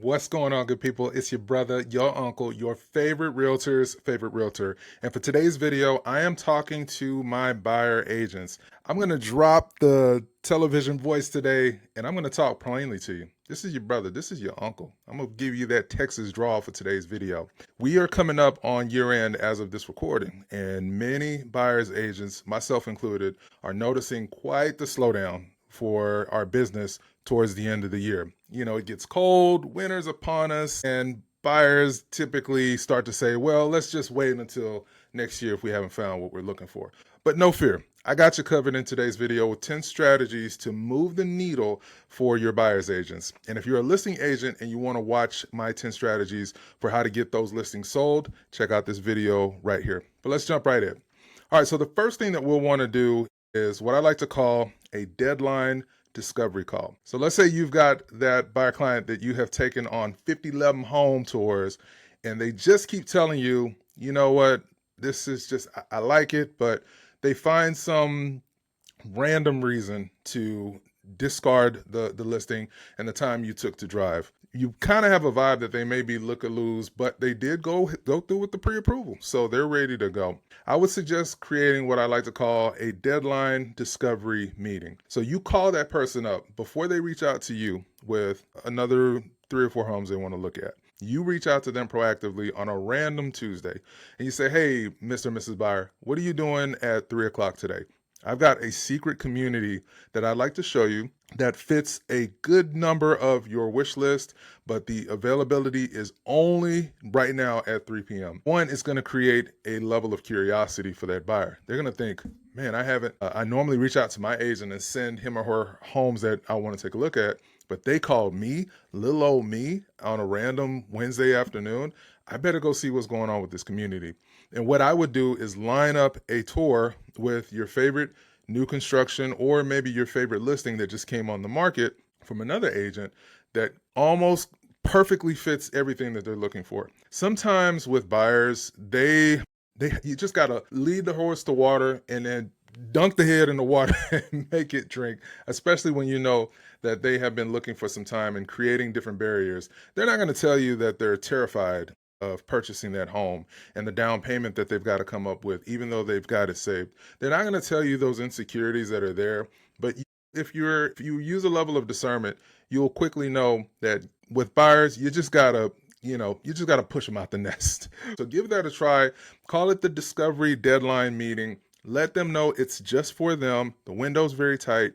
What's going on, good people? It's your brother, your uncle, your favorite realtor's favorite realtor. And for today's video, I am talking to my buyer agents. I'm going to drop the television voice today and I'm going to talk plainly to you. This is your brother. This is your uncle. I'm going to give you that Texas drawl for today's video. We are coming up on year end as of this recording, and many buyers agents, myself included, are noticing quite the slowdown for our business towards the end of the year. You know, it gets cold, winter's upon us, and buyers typically start to say, well, let's just wait until next year if we haven't found what we're looking for. But no fear, I got you covered in today's video with 10 strategies to move the needle for your buyer's agents. And if you're a listing agent and you want to watch my 10 strategies for how to get those listings sold, check out this video right here. But let's jump right in. All right, so the first thing that we'll want to do is what I like to call a deadline discovery call. So let's say you've got that buyer client that you have taken on 50 home tours, and they just keep telling you, you know what, this is just, I like it, but they find some random reason to discard the listing and the time you took to drive. You kind of have a vibe that they may be look-a-loos, but they did go through with the pre-approval, so they're ready to go. I would suggest creating what I like to call a deadline discovery meeting. So you call that person up before they reach out to you with another 3 or 4 homes they want to look at. You reach out to them proactively on a random Tuesday and you say, hey, Mr. and Mrs. Buyer, what are you doing at 3 o'clock today? I've got a secret community that I'd like to show you that fits a good number of your wish list, but the availability is only right now at 3 p.m. One, it's going to create a level of curiosity for that buyer. They're going to think, man, I normally reach out to my agent and send him or her homes that I want to take a look at, but they called me, little old me, on a random Wednesday afternoon. I better go see what's going on with this community. And what I would do is line up a tour with your favorite new construction or maybe your favorite listing that just came on the market from another agent that almost perfectly fits everything that they're looking for. Sometimes with buyers, you just got to lead the horse to water and then dunk the head in the water and make it drink, especially when you know that they have been looking for some time and creating different barriers. They're not going to tell you that they're terrified of purchasing that home and the down payment that they've got to come up with, even though they've got it saved. They're not going to tell you those insecurities that are there, but if you use a level of discernment, you'll quickly know that with buyers, you just gotta push them out the nest. So give that a try. Call it the discovery deadline meeting. Let them know it's just for them. The window's very tight,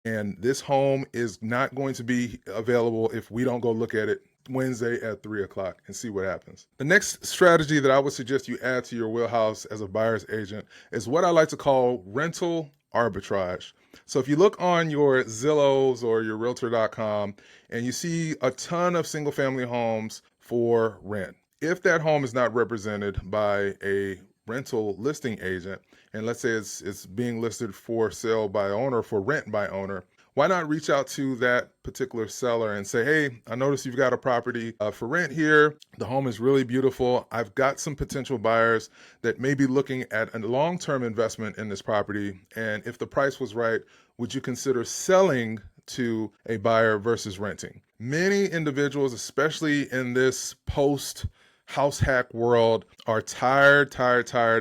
and this home is not going to be available if we don't go look at it Wednesday at 3 o'clock and see what happens. The next strategy that I would suggest you add to your wheelhouse as a buyer's agent is what I like to call rental arbitrage. So if you look on your Zillows or your realtor.com and you see a ton of single family homes for rent, if that home is not represented by a rental listing agent, and let's say it's being listed for sale by owner, for rent by owner, why not reach out to that particular seller and say, hey, I noticed you've got a property for rent here. The home is really beautiful. I've got some potential buyers that may be looking at a long-term investment in this property. And if the price was right, would you consider selling to a buyer versus renting? Many individuals, especially in this post house hack world, are tired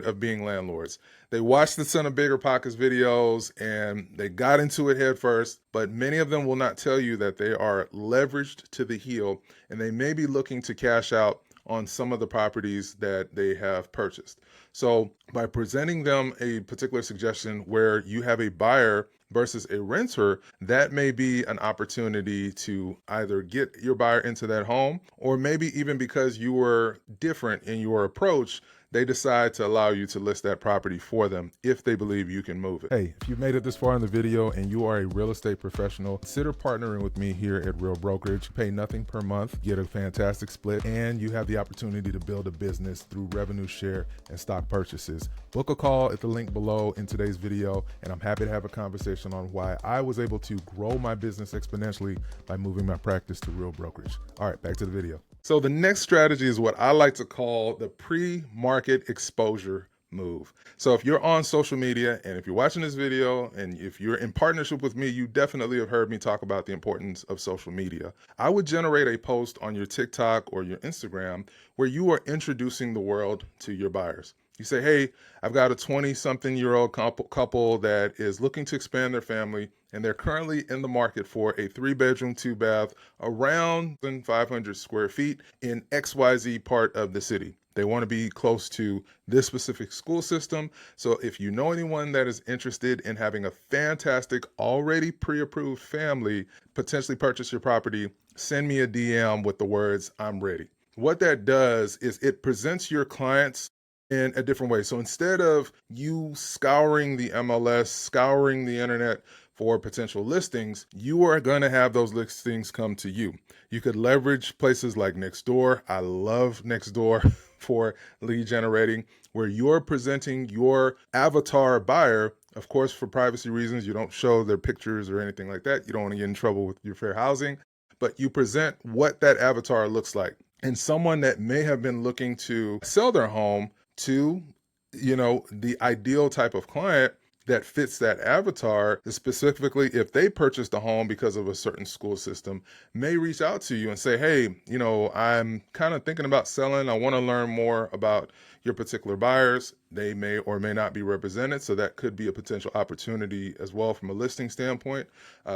of being landlords. They watched the Son of Bigger Pockets videos and they got into it head first, but many of them will not tell you that they are leveraged to the heel and they may be looking to cash out on some of the properties that they have purchased. So by presenting them a particular suggestion where you have a buyer versus a renter, that may be an opportunity to either get your buyer into that home, or maybe even because you were different in your approach, they decide to allow you to list that property for them if they believe you can move it. Hey, if you've made it this far in the video and you are a real estate professional, consider partnering with me here at Real Brokerage. Pay nothing per month, get a fantastic split, and you have the opportunity to build a business through revenue share and stock purchases. Book a call at the link below in today's video, and I'm happy to have a conversation on why I was able to grow my business exponentially by moving my practice to Real Brokerage. All right, back to the video. So the next strategy is what I like to call the pre-market exposure move. So if you're on social media and if you're watching this video and if you're in partnership with me, you definitely have heard me talk about the importance of social media. I would generate a post on your TikTok or your Instagram where you are introducing the world to your buyers. You say, hey, I've got a 20-something-year-old couple that is looking to expand their family, and they're currently in the market for a 3-bedroom, 2-bath, around 500 square feet in XYZ part of the city. They want to be close to this specific school system. So if you know anyone that is interested in having a fantastic, already pre-approved family potentially purchase your property, send me a DM with the words, I'm ready. What that does is it presents your clients in a different way. So instead of you scouring the MLS, scouring the internet for potential listings, you are going to have those listings come to you. You could leverage places like Nextdoor. I love Nextdoor for lead generating, where you're presenting your avatar buyer. Of course, for privacy reasons, you don't show their pictures or anything like that. You don't want to get in trouble with your fair housing, but you present what that avatar looks like. And someone that may have been looking to sell their home to, the ideal type of client that fits that avatar, specifically if they purchased a home because of a certain school system, may reach out to you and say, hey, I'm kind of thinking about selling. I want to learn more about your particular buyers. They may or may not be represented, so that could be a potential opportunity as well from a listing standpoint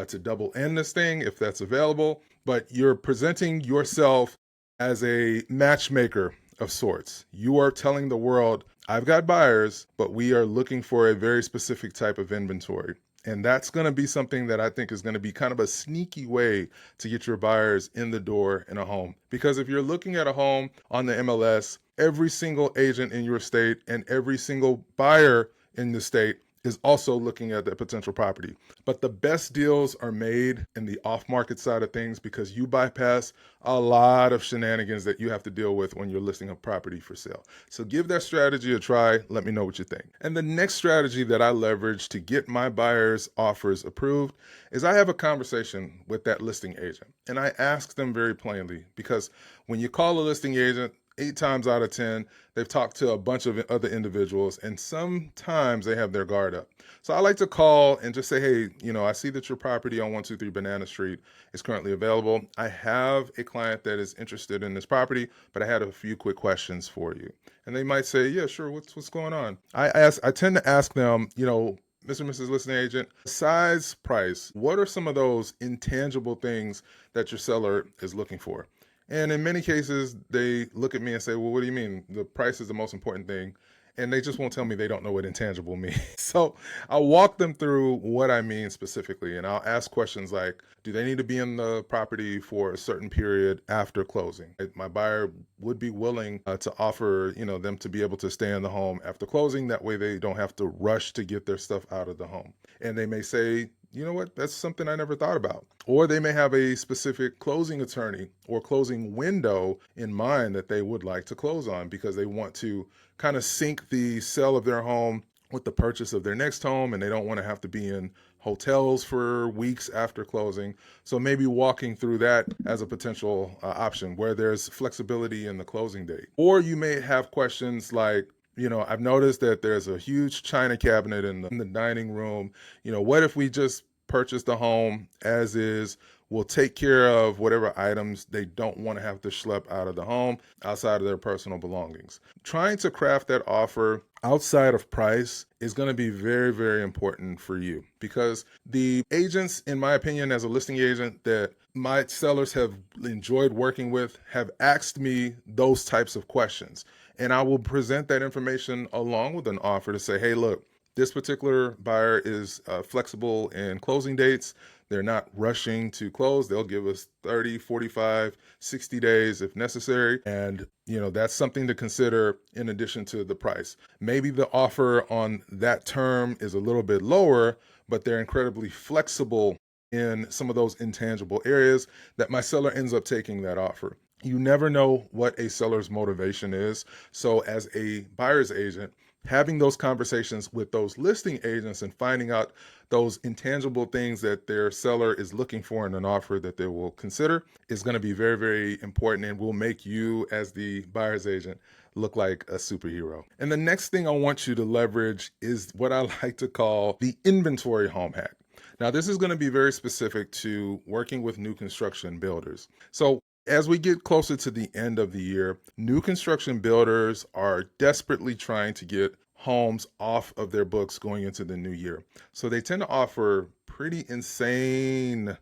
to double in this thing if that's available. But you're presenting yourself as a matchmaker of sorts. You are telling the world, I've got buyers, but we are looking for a very specific type of inventory. And that's going to be something that I think is going to be kind of a sneaky way to get your buyers in the door in a home. Because if you're looking at a home on the MLS, every single agent in your state and every single buyer in the state is also looking at that potential property. But the best deals are made in the off-market side of things because you bypass a lot of shenanigans that you have to deal with when you're listing a property for sale. So give that strategy a try. Let me know what you think. And the next strategy that I leverage to get my buyers' offers approved is I have a conversation with that listing agent. And I ask them very plainly, because when you call a listing agent, 8 times out of 10, they've talked to a bunch of other individuals, and sometimes they have their guard up. So I like to call and just say, hey, I see that your property on 123 Banana Street is currently available. I have a client that is interested in this property, but I had a few quick questions for you. And they might say, yeah, sure, what's going on? I tend to ask them, Mr. and Mrs. Listing Agent, size, price, what are some of those intangible things that your seller is looking for? And in many cases, they look at me and say, well, what do you mean? The price is the most important thing. And they just won't tell me they don't know what intangible means. So I'll walk them through what I mean specifically. And I'll ask questions like, do they need to be in the property for a certain period after closing? My buyer would be willing to offer, them to be able to stay in the home after closing. That way they don't have to rush to get their stuff out of the home. And they may say, you know what, that's something I never thought about. Or they may have a specific closing attorney or closing window in mind that they would like to close on because they want to kind of sync the sale of their home with the purchase of their next home, and they don't want to have to be in hotels for weeks after closing. So maybe walking through that as a potential option where there's flexibility in the closing date. Or you may have questions like, I've noticed that there's a huge china cabinet in the dining room. What if we just purchase the home as is? We'll take care of whatever items they don't want to have to schlep out of the home outside of their personal belongings. Trying to craft that offer outside of price is going to be very, very important for you because the agents, in my opinion, as a listing agent that my sellers have enjoyed working with, have asked me those types of questions. And I will present that information along with an offer to say, hey, look, this particular buyer is flexible in closing dates. They're not rushing to close. They'll give us 30, 45, 60 days if necessary. And, that's something to consider in addition to the price. Maybe the offer on that term is a little bit lower, but they're incredibly flexible in some of those intangible areas that my seller ends up taking that offer. You never know what a seller's motivation is. So as a buyer's agent, having those conversations with those listing agents and finding out those intangible things that their seller is looking for in an offer that they will consider is going to be very, very important and will make you as the buyer's agent look like a superhero. And the next thing I want you to leverage is what I like to call the inventory home hack. Now, this is going to be very specific to working with new construction builders. So as we get closer to the end of the year, new construction builders are desperately trying to get homes off of their books going into the new year. So they tend to offer pretty insane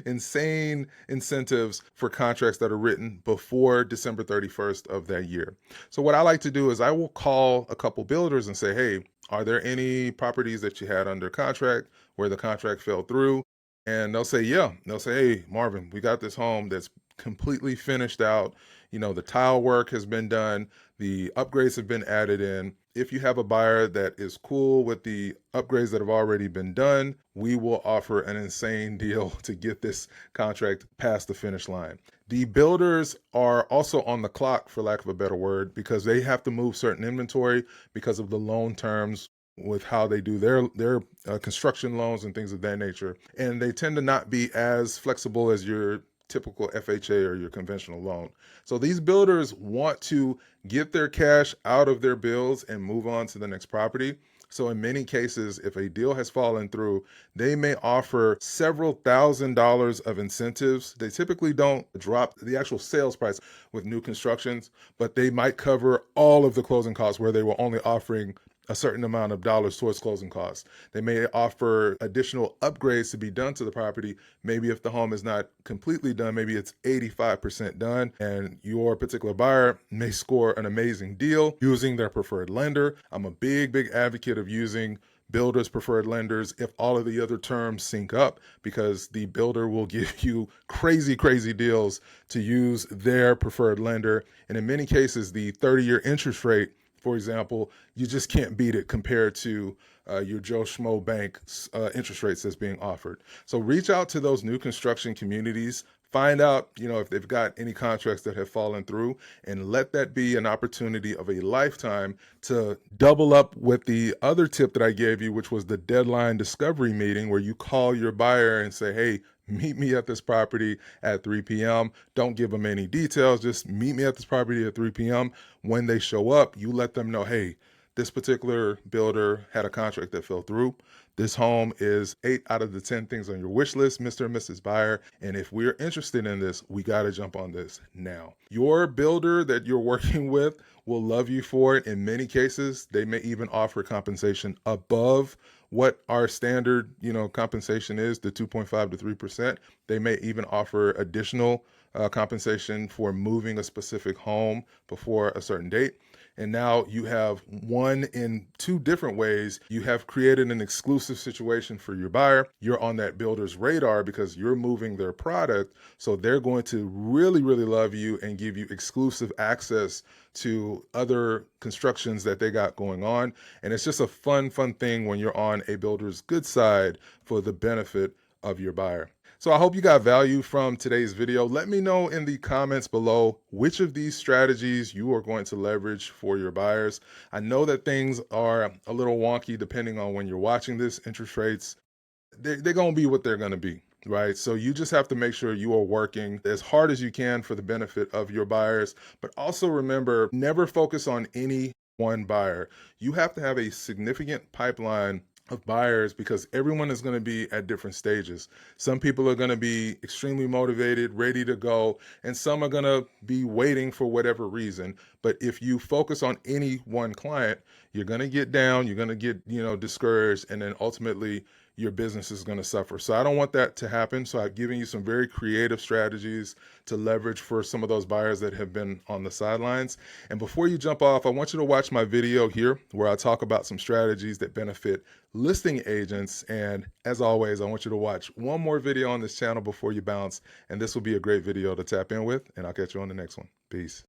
insane incentives for contracts that are written before December 31st of that year. So what I like to do is I will call a couple builders and say, "Hey, are there any properties that you had under contract where the contract fell through?" And they'll say, "Yeah." They'll say, "Hey, Marvin, we got this home that's completely finished out. You know, the tile work has been done, the upgrades have been added in. If you have a buyer that is cool with the upgrades that have already been done, we will offer an insane deal to get this contract past the finish line." The builders are also on the clock, for lack of a better word, because they have to move certain inventory because of the loan terms with how they do their construction loans and things of that nature. And they tend to not be as flexible as your typical FHA or your conventional loan. So these builders want to get their cash out of their bills and move on to the next property. So in many cases, if a deal has fallen through, they may offer several $1,000s of incentives. They typically don't drop the actual sales price with new constructions, but they might cover all of the closing costs where they were only offering a certain amount of dollars towards closing costs. They may offer additional upgrades to be done to the property. Maybe if the home is not completely done, maybe it's 85% done, and your particular buyer may score an amazing deal using their preferred lender. I'm a big, big advocate of using builders preferred lenders if all of the other terms sync up, because the builder will give you crazy, crazy deals to use their preferred lender. And in many cases, the 30-year interest rate, for example, you just can't beat it compared to your Joe Schmo bank interest rates that's being offered. So reach out to those new construction communities, find out, if they've got any contracts that have fallen through, and let that be an opportunity of a lifetime to double up with the other tip that I gave you, which was the deadline discovery meeting, where you call your buyer and say, "Hey, meet me at this property at 3 p.m. Don't give them any details. Just meet me at this property at 3 p.m. When they show up, you let them know, "Hey, this particular builder had a contract that fell through. This home is 8 out of the 10 things on your wish list, Mr. and Mrs. Buyer. And if we're interested in this, we got to jump on this now." Your builder that you're working with will love you for it. In many cases, they may even offer compensation above what our standard, compensation is, the 2.5 to 3%. They may even offer additional compensation for moving a specific home before a certain date. And now you have one in two different ways. You have created an exclusive situation for your buyer. You're on that builder's radar because you're moving their product. So they're going to really, really love you and give you exclusive access to other constructions that they got going on. And it's just a fun thing when you're on a builder's good side for the benefit of your buyer. So I hope you got value from today's video. Let me know in the comments below which of these strategies you are going to leverage for your buyers. I know that things are a little wonky depending on when you're watching this. Interest rates, they're going to be what they're going to be, right? So you just have to make sure you are working as hard as you can for the benefit of your buyers. But also remember, never focus on any one buyer. You have to have a significant pipeline of buyers because everyone is going to be at different stages. Some people are going to be extremely motivated, ready to go, and some are going to be waiting for whatever reason. But if you focus on any one client, you're going to get down, you're going to get, discouraged, and then ultimately your business is going to suffer. So I don't want that to happen. So I've given you some very creative strategies to leverage for some of those buyers that have been on the sidelines. And before you jump off, I want you to watch my video here where I talk about some strategies that benefit listing agents. And as always, I want you to watch one more video on this channel before you bounce. And this will be a great video to tap in with. And I'll catch you on the next one. Peace.